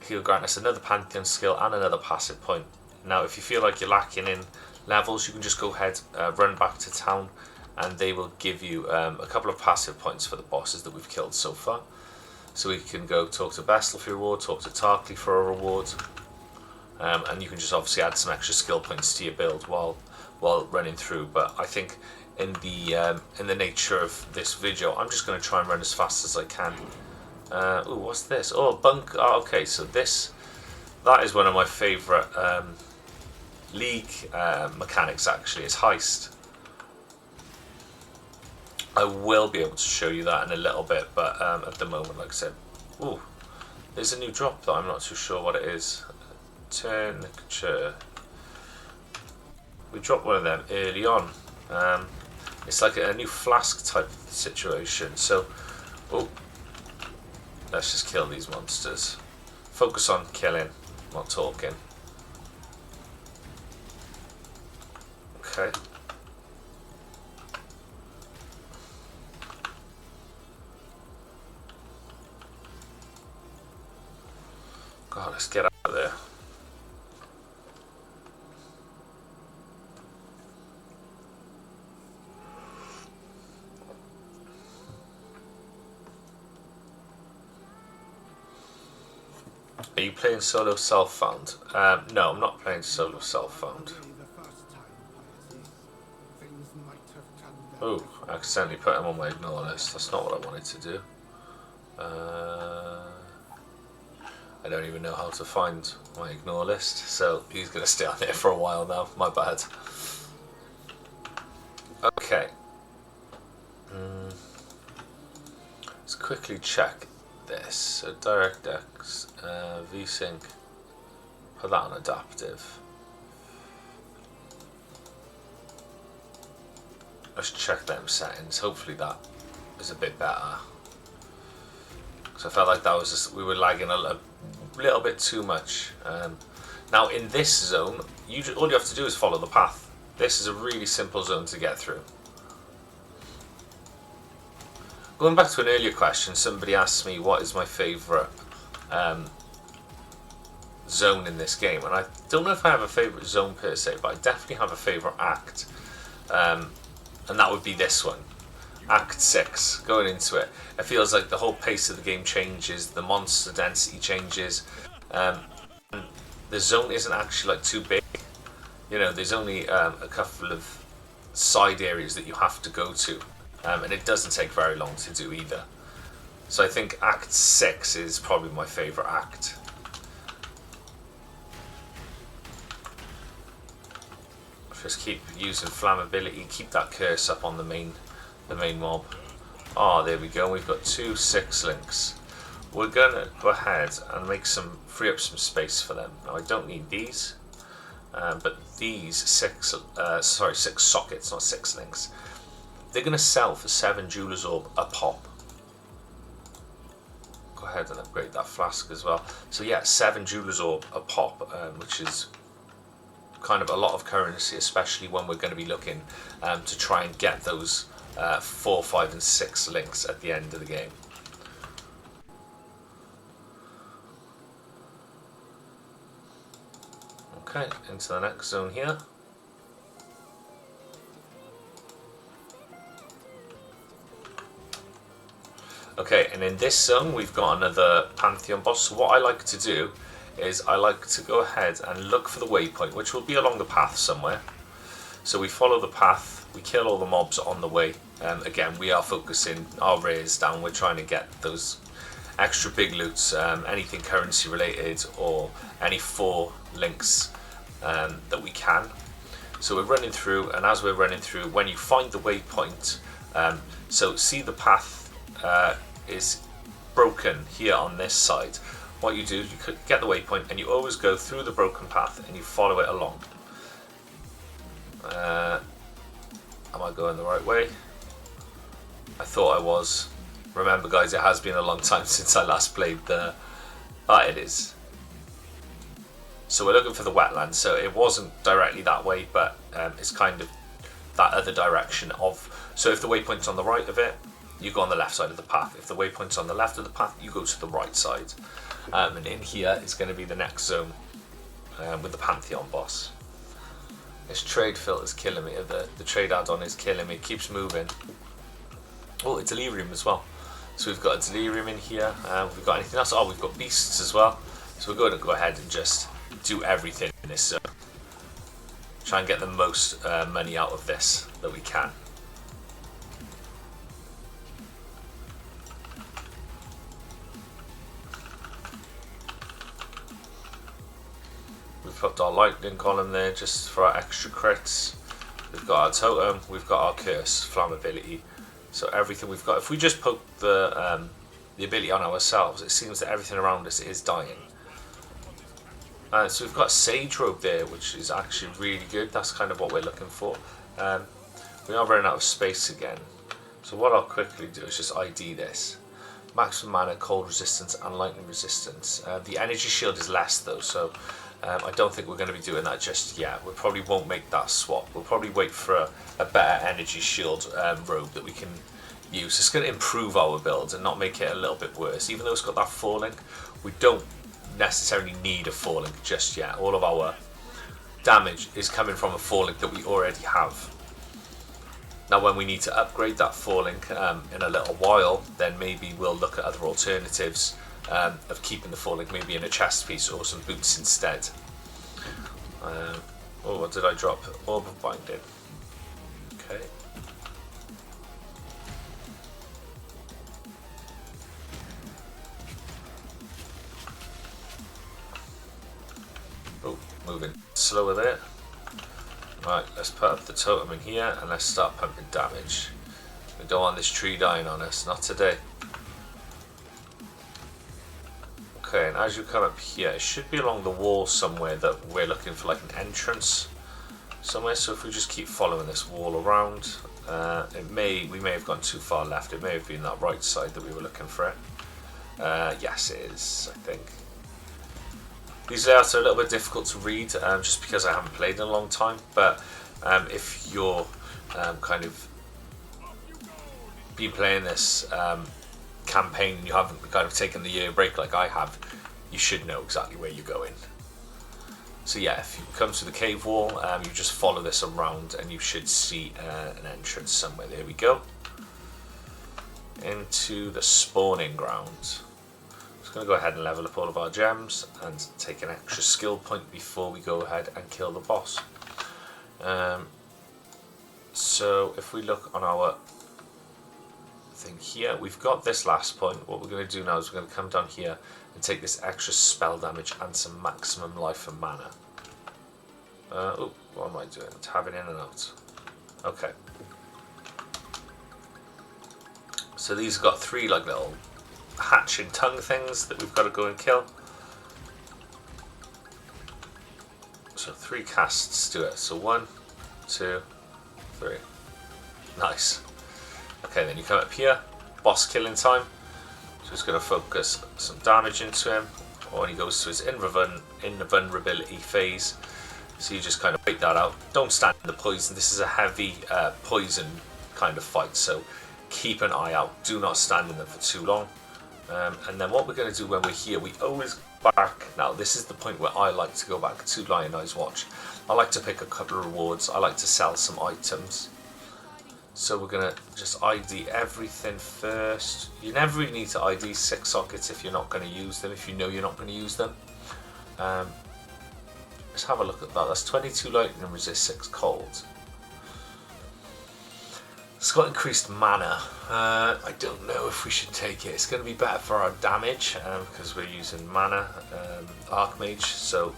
he'll grant us another Pantheon skill and another passive point. Now if you feel like you're lacking in levels, you can just go ahead, run back to town, and they will give you a couple of passive points for the bosses that we've killed so far. So we can go talk to Bestel for a reward, talk to Tarkly for a reward, and you can just obviously add some extra skill points to your build while running through. But I think in the nature of this video, I'm just going to try and run as fast as I can. Ooh, what's this? Oh, bunk. Oh, okay, so that is one of my favourite League mechanics. Actually, it's heist. I will be able to show you that in a little bit, but at the moment, like I said, ooh, there's a new drop that I'm not too sure what it is. Tincture. We dropped one of them early on. It's like a new flask type of situation. So, oh, let's just kill these monsters. Focus on killing, not talking. Okay. God, let's get out of there. Are you playing solo self-found? No, I'm not playing solo self-found. Oh, I accidentally put him on my ignore list. That's not what I wanted to do. I don't even know how to find my ignore list, so he's going to stay on there for a while now. My bad. Okay. Let's quickly check this. So DirectX, VSync, put that on adaptive. Let's check them settings. Hopefully that is a bit better. So I felt like that was just, we were lagging a little bit too much. Now in this zone, all you have to do is follow the path. This is a really simple zone to get through. Going back to an earlier question, somebody asked me what is my favourite zone in this game, and I don't know if I have a favourite zone per se, but I definitely have a favourite act, and that would be this one. Act 6, going into it, it feels like the whole pace of the game changes, the monster density changes, the zone isn't actually like too big. You know, there's only a couple of side areas that you have to go to, and it doesn't take very long to do either. So I think Act 6 is probably my favourite act. Just keep using flammability, keep that curse up on the main mob. Ah, there we go, we've got 2 6 links. We're gonna go ahead and free up some space for them. Now I don't need these, but these 6 sockets, not 6 links, they're gonna sell for 7 Jeweler's Orb a pop. Go ahead and upgrade that flask as well. So yeah, 7 Jeweler's Orb a pop, which is kind of a lot of currency, especially when we're going to be looking to try and get those 4, 5 and 6 links at the end of the game. Okay, into the next zone here. Okay, and in this zone we've got another Pantheon boss. So what I like to do is I like to go ahead and look for the waypoint, which will be along the path somewhere. So we follow the path, we kill all the mobs on the way. Again, we are focusing our rares down, we're trying to get those extra big loots, anything currency related or any 4 links that we can. So we're running through, and as we're running through, when you find the waypoint, so see the path is broken here on this side. What you do, you could get the waypoint and you always go through the broken path and you follow it along. Am I going the right way? I thought I was. Remember guys, it has been a long time since I last played the... Ah, it is. So we're looking for the wetlands, so it wasn't directly that way, but it's kind of that other direction of... So if the waypoint's on the right of it, you go on the left side of the path. If the waypoint's on the left of the path, you go to the right side. And in here is going to be the next zone with the Pantheon boss. This trade filter is killing me. The trade add-on is killing me. It keeps moving. Oh, a delirium as well. So we've got a delirium in here. We've got anything else? Oh, we've got beasts as well. So we're going to go ahead and just do everything in this zone. Try and get the most money out of this that we can. We've put our lightning column there just for our extra crits. We've got our totem, we've got our curse, flammability. So everything we've got, if we just poke the ability on ourselves, it seems that everything around us is dying. So we've got a Sage Robe there, which is actually really good. That's kind of what we're looking for. We are running out of space again. So what I'll quickly do is just ID this. Maximum mana, cold resistance and lightning resistance. The energy shield is less though, so I don't think we're going to be doing that just yet. We probably won't make that swap. We'll probably wait for a better energy shield robe that we can use. It's going to improve our build and not make it a little bit worse. Even though it's got that falling, we don't necessarily need a falling just yet. All of our damage is coming from a falling that we already have. Now when we need to upgrade that falling in a little while, then maybe we'll look at other alternatives of keeping the falling, maybe in a chest piece or some boots instead. Oh, what did I drop? Orb of Binding. Okay. Oh, moving slower there. Right, let's put up the totem in here and let's start pumping damage. We don't want this tree dying on us, not today. Okay, and as you come up here, it should be along the wall somewhere that we're looking for like an entrance somewhere. So if we just keep following this wall around, we may have gone too far left. It may have been that right side that we were looking for it. Yes, it is, I think. These layouts are a little bit difficult to read just because I haven't played in a long time, but if you're kind of been playing this campaign and you haven't kind of taken the year break like I have, you should know exactly where you're going. So yeah, if you come to the cave wall, you just follow this around and you should see an entrance somewhere. There we go. into the spawning grounds. Just going to go ahead and level up all of our gems and take an extra skill point before we go ahead and kill the boss. So if we look on our thing here, we've got this last point. What we're going to do now is we're going to come down here and take this extra spell damage and some maximum life and mana. Oh, what am I doing? Tabbing in and out. Okay. So these have got 3 like little hatching tongue things that we've got to go and kill. So 3 casts to it. So 1, 2, 3. Nice. Okay, then you come up here, boss killing time. So it's going to focus some damage into him, or when he goes to his invulnerability phase. So you just kind of wait that out. Don't stand in the poison. This is a heavy poison kind of fight, so keep an eye out. Do not stand in them for too long. And then what we're going to do when we're here, we always go back. Now this is the point where I like to go back to Lion Eyes Watch. I like to pick a couple of rewards. I like to sell some items. So we're going to just ID everything first. You never really need to ID 6 sockets if you're not going to use them, if you know you're not going to use them. Let's have a look at that. That's 22 lightning and resist 6 cold. It's got increased mana. I don't know if we should take it. It's going to be better for our damage because we're using mana Archmage, so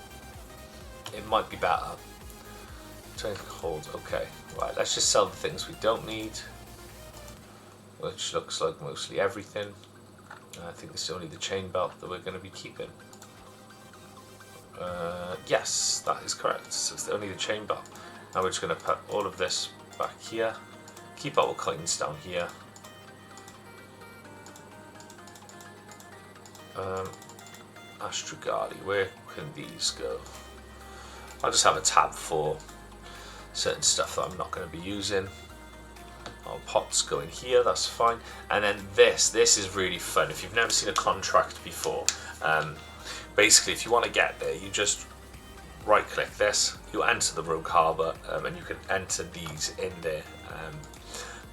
it might be better. 20 cold, okay. Right, let's just sell the things we don't need, which looks like mostly everything. I think it's only the chain belt that we're going to be keeping. Yes, that is correct. So it's only the chain belt. Now we're just going to put all of this back here. Keep our coins down here. Astrogali, where can these go? I'll just have a tab for certain stuff that I'm not going to be using. Our pots go in here, that's fine. And then this is really fun. If you've never seen a contract before, basically if you want to get there, you just right click this, you enter the Rogue Harbour, and you can enter these in there.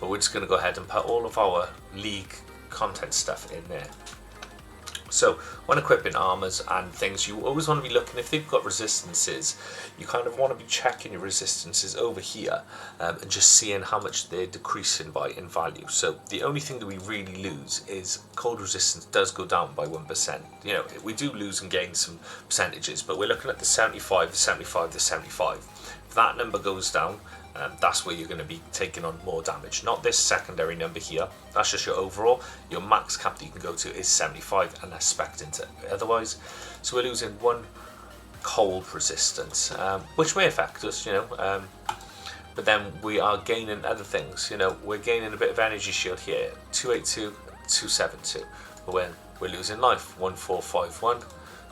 But we're just going to go ahead and put all of our League content stuff in there. So when equipping armors and things, you always want to be looking, if they've got resistances, you kind of want to be checking your resistances over here and just seeing how much they're decreasing by in value. So the only thing that we really lose is cold resistance does go down by 1%. You know, we do lose and gain some percentages, but we're looking at the 75, the 75, the 75. If that number goes down, that's where you're going to be taking on more damage. Not this secondary number here, that's just your overall. Your max cap that you can go to is 75 and that's spec'd into otherwise. So we're losing 1 cold resistance, which may affect us, you know, but then we are gaining other things. You know, we're gaining a bit of energy shield here, 282, 272, but when we're losing life, 1451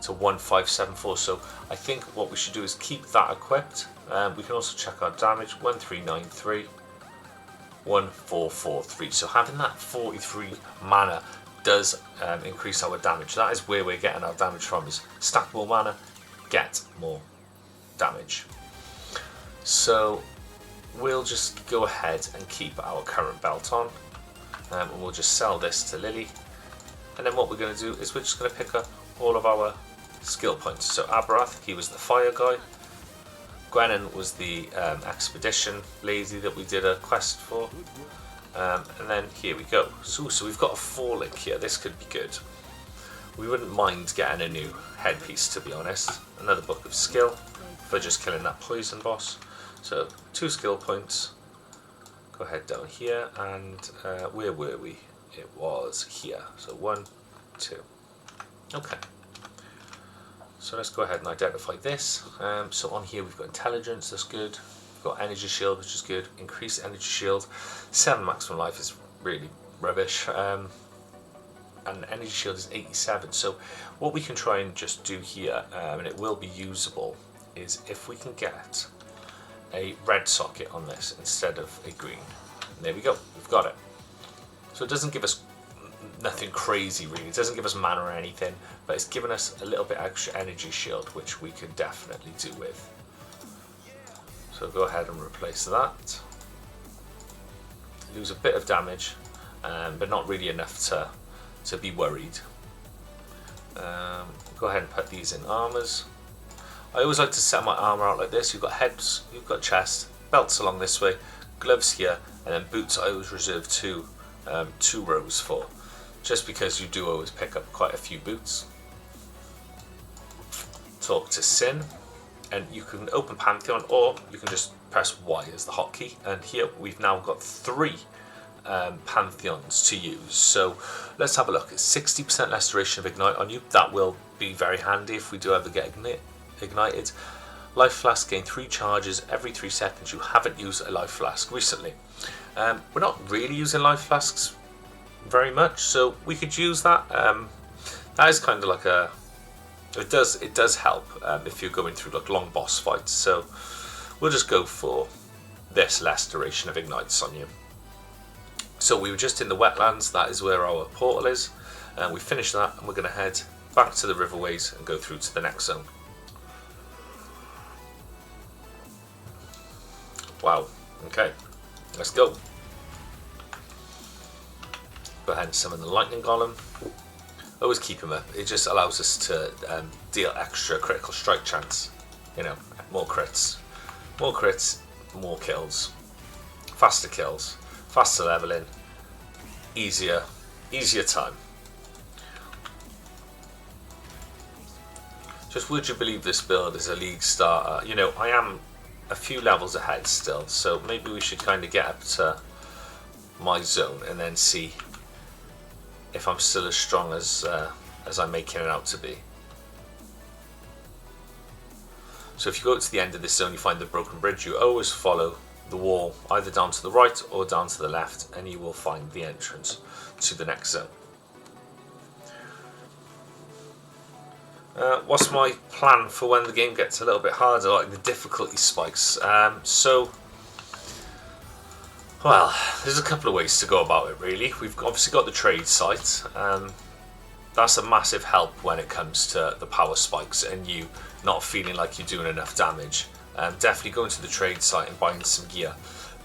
to 1574. So I think what we should do is keep that equipped. We can also check our damage, 1393, 1443. So having that 43 mana does increase our damage. That is where we're getting our damage from, is stack more mana, get more damage. So we'll just go ahead and keep our current belt on, and we'll just sell this to Lily. And then what we're going to do is we're just going to pick up all of our skill points. So Abarath, he was the fire guy. Gwennon was the expedition lady that we did a quest for. And then here we go. So we've got a 4 link here. This could be good. We wouldn't mind getting a new headpiece, to be honest. Another book of skill for just killing that poison boss. So 2 skill points. Go ahead down here, and where were we? It was here. So 1, 2. Okay. So let's go ahead and identify this. So on here we've got intelligence, that's good. We've got energy shield, which is good. Increased energy shield. 7 maximum life is really rubbish. And energy shield is 87. So what we can try and just do here, and it will be usable, is if we can get a red socket on this instead of a green. And there we go, we've got it. So it doesn't give us nothing crazy really, it doesn't give us mana or anything, but it's given us a little bit extra energy shield, which we could definitely do with. So go ahead and replace that. Lose a bit of damage, but not really enough to be worried. Go ahead and put these in armors. I always like to set my armor out like this. You've got heads, you've got chest, belts along this way, gloves here, and then boots I always reserve two rows for, just because you do always pick up quite a few boots. Talk to Sin, and you can open Pantheon, or you can just press Y as the hotkey, and here we've now got 3 Pantheons to use. So let's have a look. It's 60% restoration of Ignite on you. That will be very handy if we do ever get ignited. Life Flask, gain 3 charges every 3 seconds. You haven't used a Life Flask recently. We're not really using Life Flasks very much, so we could use that. That is kind of like a... It does help if you're going through like long boss fights. So we'll just go for this restoration of Ignites on you. So we were just in the wetlands. That is where our portal is. We finished that, and we're going to head back to the riverways and go through to the next zone. Wow. Okay. Let's go. Go ahead and summon the lightning golem. Always keep him up. It just allows us to deal extra critical strike chance. You know, more crits, more kills, faster kills, faster leveling, easier time. Just would you believe this build is a league starter? You know, I am a few levels ahead still, so maybe we should kind of get up to my zone and then see if I'm still as strong as I'm making it out to be. So if you go to the end of this zone, you find the broken bridge. You always follow the wall either down to the right or down to the left, and you will find the entrance to the next zone. What's my plan for when the game gets a little bit harder, like the difficulty spikes? Well, there's a couple of ways to go about it really. We've obviously got the trade site. That's a massive help when it comes to the power spikes and you not feeling like you're doing enough damage. Definitely going to the trade site and buying some gear.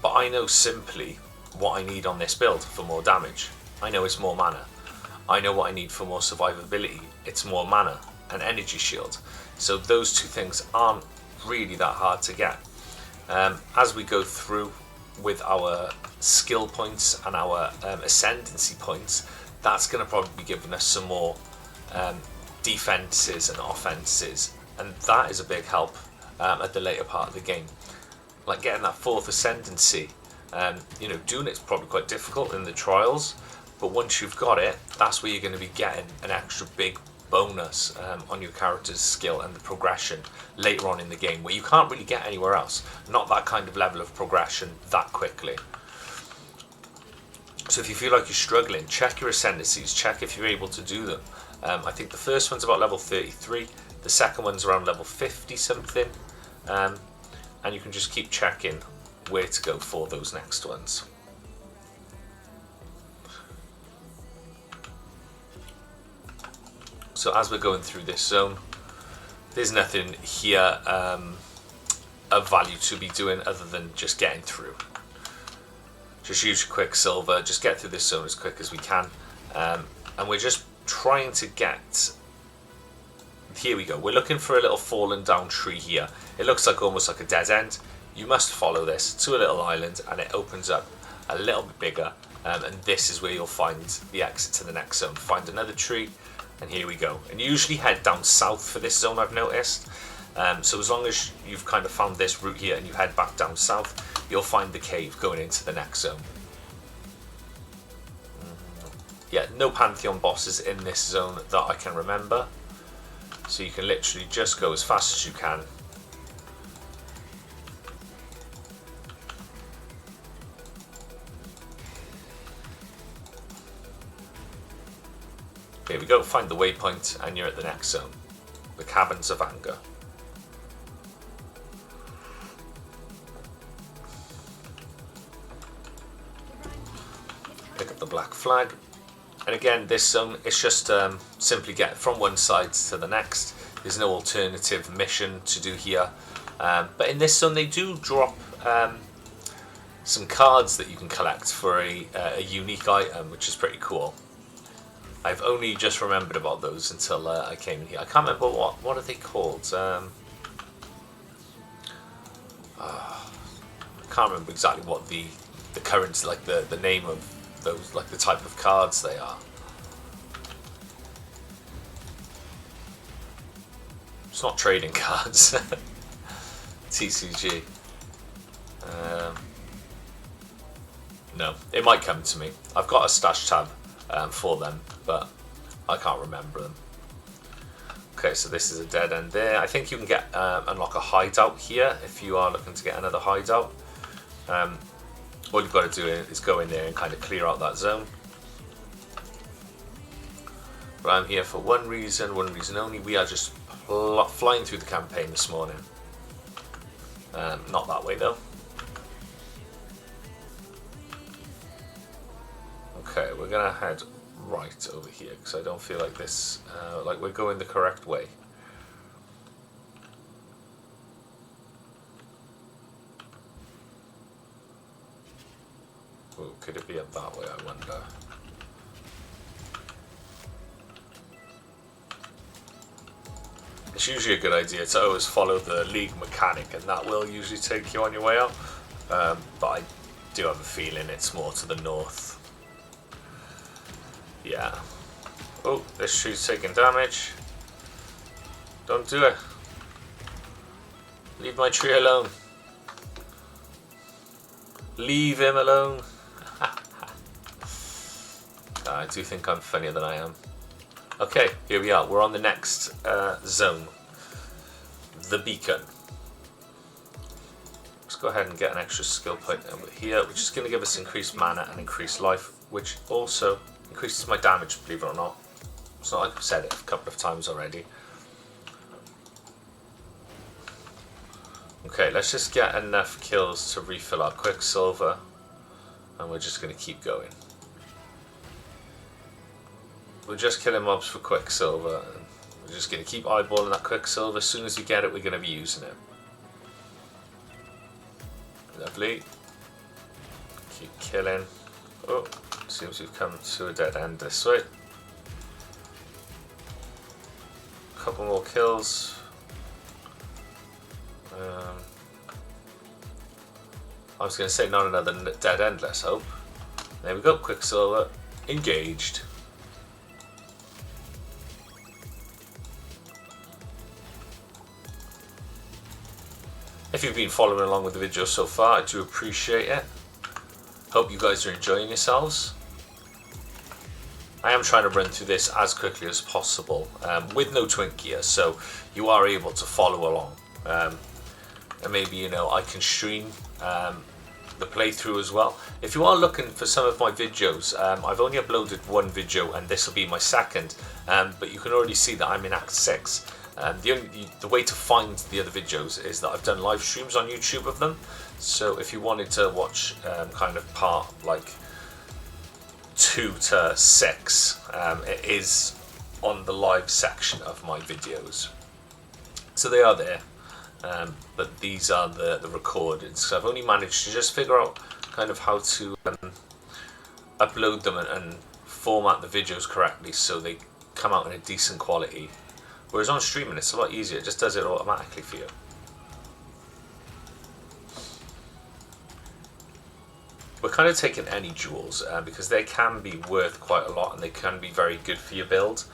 But I know simply what I need on this build for more damage. I know it's more mana. I know what I need for more survivability. It's more mana and energy shield. So those two things aren't really that hard to get. As we go through with our skill points and our ascendancy points, that's going to probably be giving us some more defenses and offenses, and that is a big help at the later part of the game. Like getting that 4th ascendancy, you know, doing it's probably quite difficult in the trials, but once you've got it, that's where you're going to be getting an extra big bonus on your character's skill and the progression later on in the game, where you can't really get anywhere else. Not that kind of level of progression that quickly. So if you feel like you're struggling, check your ascendancies, check if you're able to do them. I think the first one's about level 33, the second one's around level 50 something, and you can just keep checking where to go for those next ones. So as we're going through this zone, there's nothing here of value to be doing other than just getting through. Just use your Quicksilver, just get through this zone as quick as we can. And we're just trying to get... Here we go, we're looking for a little fallen down tree here. It looks like almost like a dead end. You must follow this to a little island and it opens up a little bit bigger. And this is where you'll find the exit to the next zone. Find another tree. And here we go. And you usually head down south for this zone, I've noticed. So as long as you've kind of found this route here and you head back down south, you'll find the cave going into the next zone. Yeah, no Pantheon bosses in this zone that I can remember. So you can literally just go as fast as you can. Here we go, find the waypoint and you're at the next zone. The Caverns of Anger. Pick up the black flag. And again, this zone, it's just simply get from one side to the next. There's no alternative mission to do here. But in this zone, they do drop some cards that you can collect for a unique item, which is pretty cool. I've only just remembered about those until I came in here. I can't remember what are they called. I can't remember exactly what the current, like the name of those, like the type of cards they are. It's not trading cards. TCG. No, it might come to me. I've got a stash tab for them, but I can't remember them. Okay, so this is a dead end there. I think you can get unlock a hideout here if you are looking to get another hideout. All you've got to do is go in there and kind of clear out that zone. But I'm here for one reason only. We are just flying through the campaign this morning. Not that way though. Okay, we're gonna head right over here because I don't feel like this, like we're going the correct way. Ooh, could it be up that way, I wonder? It's usually a good idea to always follow the league mechanic, and that will usually take you on your way out. But I do have a feeling it's more to the north. Yeah. Oh, this shoe's taking damage. Don't do it. Leave my tree alone. Leave him alone. I do think I'm funnier than I am. Okay, here we are. We're on the next zone. The beacon. Let's go ahead and get an extra skill point over here, which is going to give us increased mana and increased life, which also increases my damage, believe it or not. So I've said it a couple of times already. Okay, let's just get enough kills to refill our Quicksilver, and we're just going to keep going. We're just killing mobs for Quicksilver, and we're just going to keep eyeballing that Quicksilver. As soon as we get it, we're going to be using it. Lovely. Keep killing. Oh, seems we've come to a dead end this way. Couple more kills. I was going to say not another dead end, let's hope. There we go, Quicksilver engaged. If you've been following along with the video so far, I do appreciate it. Hope you guys are enjoying yourselves. I am trying to run through this as quickly as possible with no twink gear, so you are able to follow along. And maybe, you know, I can stream the playthrough as well. If you are looking for some of my videos, I've only uploaded one video and this will be my second, but you can already see that I'm in Act 6. The way to find the other videos is that I've done live streams on YouTube of them. So if you wanted to watch kind of part like 2 to 6, it is on the live section of my videos. So they are there, but these are the recorded. So I've only managed to just figure out kind of how to upload them and format the videos correctly so they come out in a decent quality. Whereas on streaming it's a lot easier, it just does it automatically for you. We're kind of taking any jewels because they can be worth quite a lot and they can be very good for your build.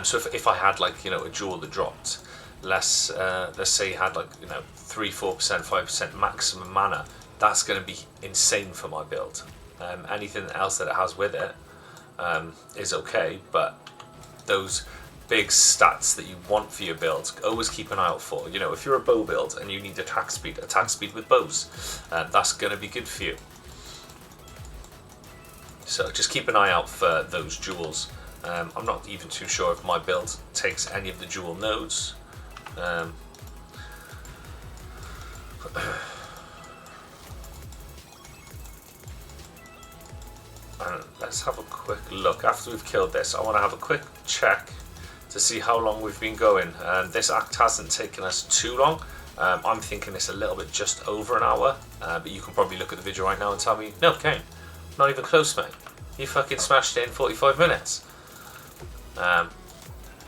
So if I had, like, you know, a jewel that dropped less, let's say you had, like, you know, 3-4%, 5% maximum mana, that's going to be insane for my build. Anything else that it has with it is okay, but those big stats that you want for your build, always keep an eye out for. You know, if you're a bow build and you need attack speed with bows, that's going to be good for you. So just keep an eye out for those jewels. I'm not even too sure if my build takes any of the jewel nodes. Let's have a quick look. After we've killed this, I want to have a quick check to see how long we've been going. This act hasn't taken us too long. I'm thinking it's a little bit just over an hour, but you can probably look at the video right now and tell me, no, Kane, not even close, mate. You fucking smashed it in 45 minutes. But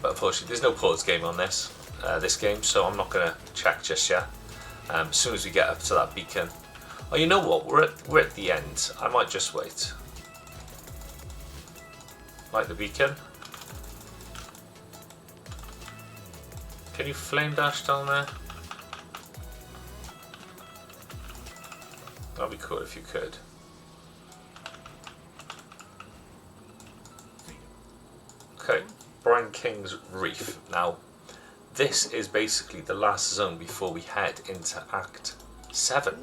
unfortunately, there's no pause game on this game, so I'm not going to check just yet. As soon as we get up to that beacon. Oh, you know what? We're at the end. I might just wait. Like the beacon. Can you flame dash down there? That'd be cool if you could. Okay, Brian King's Reef. Now, this is basically the last zone before we head into Act 7.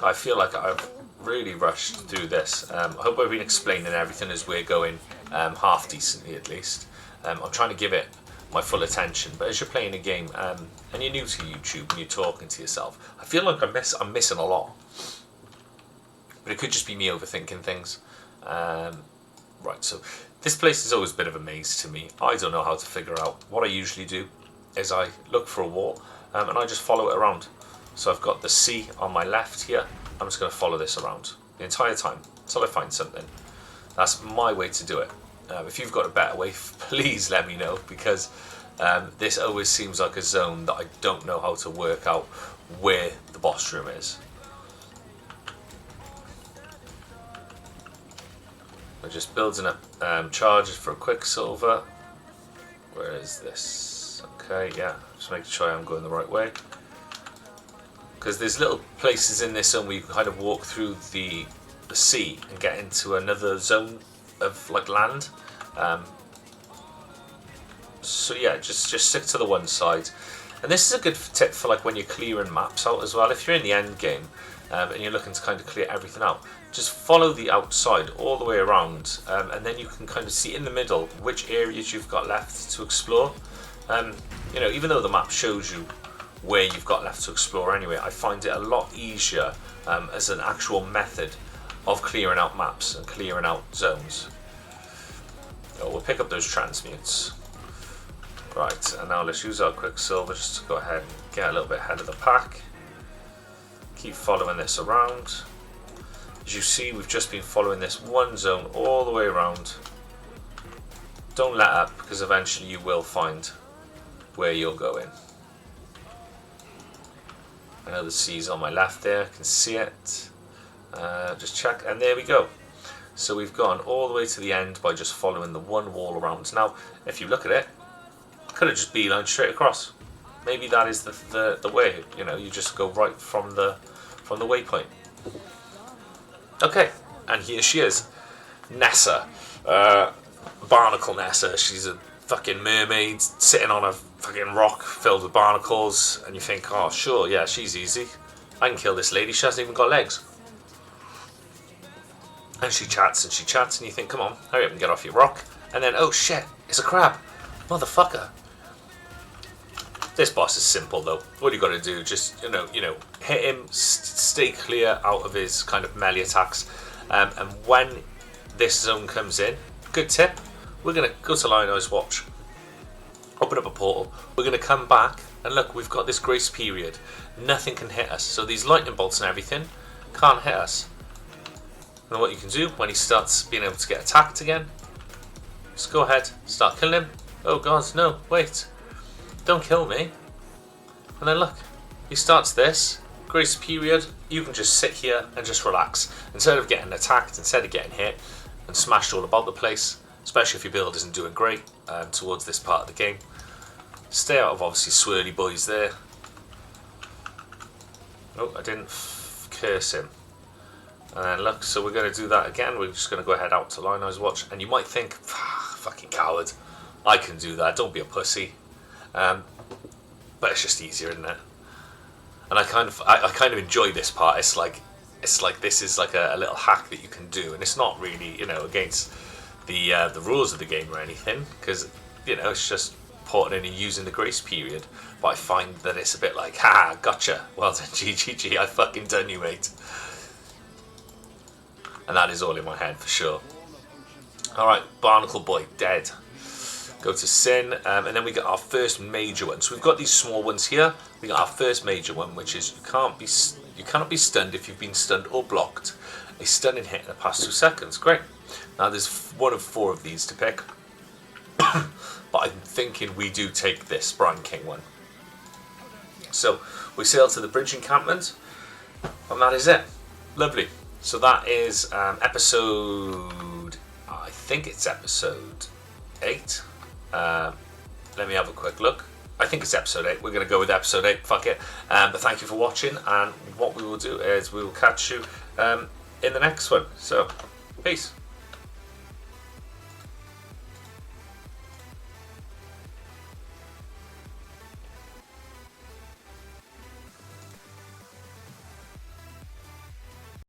I feel like I've really rushed through this. I hope I've been explaining everything as we're going, half decently at least. I'm trying to give it my full attention, but as you're playing a game and you're new to YouTube and you're talking to yourself, I feel like I'm missing a lot. But it could just be me overthinking things. Right, so this place is always a bit of a maze to me. I don't know how to figure out. What I usually do is I look for a wall and I just follow it around. So I've got the sea on my left here. I'm just going to follow this around the entire time until I find something. That's my way to do it. If you've got a better way, please let me know, because this always seems like a zone that I don't know how to work out where the boss room is. We're just building up charges for a Quicksilver. Where is this? Okay, yeah, just making sure I'm going the right way. Because there's little places in this zone where you can kind of walk through the sea and get into another zone of like land. So yeah, just stick to the one side. And this is a good tip for like when you're clearing maps out as well. If you're in the end game and you're looking to kind of clear everything out, just follow the outside all the way around, and then you can kind of see in the middle which areas you've got left to explore. You know, even though the map shows you where you've got left to explore anyway, I find it a lot easier as an actual method of clearing out maps and clearing out zones. Oh, we'll pick up those transmutes. Right, and now let's use our Quicksilver just to go ahead and get a little bit ahead of the pack. Keep following this around. As you see, we've just been following this one zone all the way around. Don't let up, because eventually you will find where you're going. I know the sea's on my left there, I can see it. Just check, and there we go. So we've gone all the way to the end by just following the one wall around. Now, if you look at it, I could have just beelined straight across. Maybe that is the way. You know, you just go right from the waypoint. Okay, and here she is, Nessa, Barnacle Nessa. She's a fucking mermaid sitting on a fucking rock filled with barnacles, and you think, oh sure, yeah, she's easy. I can kill this lady. She hasn't even got legs. And she chats and she chats, and you think, come on, hurry up and get off your rock. And then, oh shit, it's a crab, motherfucker. This boss is simple though. What you got to do, just you know, hit him, stay clear out of his kind of melee attacks, and when this zone comes in, good tip, we're gonna go to Lionel's Watch, open up a portal. We're gonna come back, and look, we've got this grace period. Nothing can hit us, so these lightning bolts and everything can't hit us. And what you can do when he starts being able to get attacked again, just go ahead, start killing him. Oh god, no, wait. Don't kill me. And then look, he starts this grace period. You can just sit here and just relax instead of getting attacked, instead of getting hit and smashed all about the place. Especially if your build isn't doing great towards this part of the game. Stay out of obviously swirly boys there. Oh, I didn't curse him. And then look, so we're going to do that again. We're just going to go ahead out to Lionel's Watch, and you might think, fucking coward, I can do that. Don't be a pussy. But it's just easier, isn't it? And I kind of enjoy this part. It's like this is like a little hack that you can do, and it's not really, you know, against the rules of the game or anything, because you know it's just porting in and using the grace period. But I find that it's a bit like, ha, gotcha. Well done, GGG. I fucking done you, mate. And that is all in my head for sure. All right, Barnacle Boy dead. go to Sin, and then we get our first major one. So we've got these small ones here. We got our first major one, which is you cannot be stunned if you've been stunned or blocked a stunning hit in the past 2 seconds. Great. Now there's one of 4 of these to pick, but I'm thinking we do take this Brine King one. So we sail to the bridge encampment, and that is it. Lovely. So that is episode, I think it's episode 8. Let me have a quick look. I think it's episode 8. We're going to go with episode 8. Fuck it. But thank you for watching. And what we will do is we will catch you in the next one. So, peace.